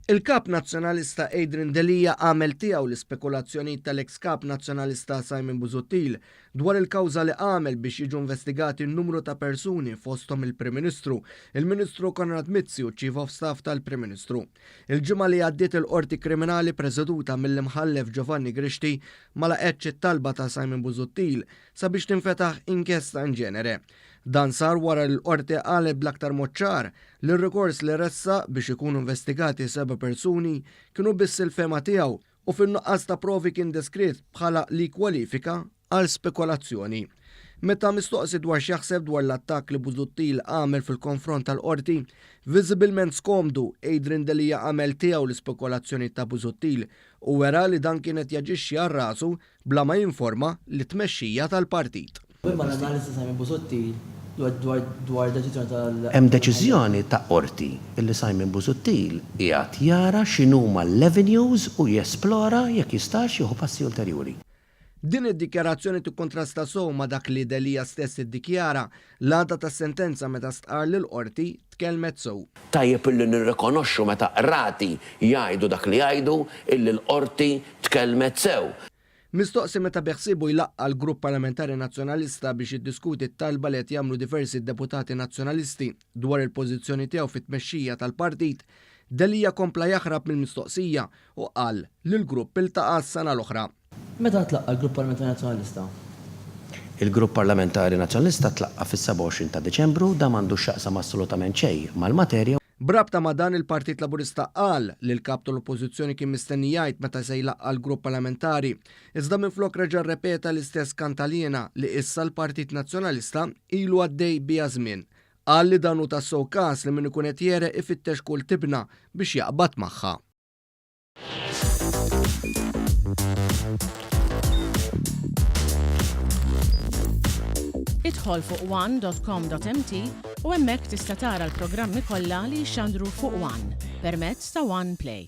Il-kap nazzjonalista Adrian Delija għamel tiegħu l-ispekulazzjonijiet tal-ex kap nazzjonalista Simon Busuttil dwar il-kawża li għamel biex jiġu investigati n-numru ta' persuni fosthom il-Prim Ministru, il-Ministru Konrad Mizzi u Chief of Staff tal-Prim Ministru. Il-ġimgħa li għaddiet il-qorti kriminali preżeduta mill-imħallef Giovanni Grixti ma laqgħetx it-talba ta' Simon Busuttil sabiex tinfetaħ inkjesta in ġenere. Dan sar wara l-qorti qalet bl-aktar moċċar li r-rikors li ressa biex ikunu investigati 7 persuni kienu biss il-fema tiegħu u fin-nuqqas ta' provi kien deskritt bħala li kwalifika għal spekulazzjoni. Meta mistoqsi dwar x'jaħseb dwar l-attakk li Busuttil għamel fil-konfront tal-qorti, viżibilment skomdu Adrian Delija għamel tiegħu l-spekulazzjoni ta' Busuttil u wera li dan kienet jaġixxi għal rasu bla ma jinforma li tmexxija tal-partit. L-analisi Simon Busuttil dwar deċiżjoni tal- Hemm deċiżjoni ta' qorti illi Simon Busuttil qiegħed jara x'inhuma l-avenues u jesplora jekk jistax jieħu passi ulterjuri. Din id-dikjarazzjoni tikkontrasta sew ma' dak li Delija stess iddikjara l-għada tas-sentenza meta stqar lil qorti tkellmet sew. Tajjeb illi nirrikonoxxu meta rati jgħidu dak li jgħidu illi l-qorti tkellmet sew. Mistoqsi meta beħsibu jlaqqa l-Grupp Parlamentari Nazzjonalista biex jiddiskuti t-talba li qed jagħmlu diversi deputati nazzjonalisti dwar il-pożizzjoni tiegħu fit-tmexxija tal-partit, Delija kompla jaħrab mill-mistoqsija u qal li l-grupp iltaqa' s-sena l-oħra. Meta tlaqqa l-Grupp Parlamentari Nazzjonalista? Il-Grupp Parlamentari Nazzjonalista tlaqqa fis-27 ta' Deċembru da m'għandux x'jaqsam assolutament xejn mal-materja. Brabta ma' dan il-Partit Laburista qal li l-kap tal-Oppożizzjoni kien mistenni jgħid meta se jlaqqa l-Grupp Parlamentari, iżda minflok reġa' rrepeta l-istess kantalina li issa l-Partit Nazzjonalista ilu għaddej biha żmien. Qal li dan hu tassew każ li min ikun qed jereq ifittex kull tibna biex jaqbad magħha. Idħol fuq one.com.mt u hemmhekk tista' tara l-programmi kollha li jxandru fuq One permezz ta' One Play.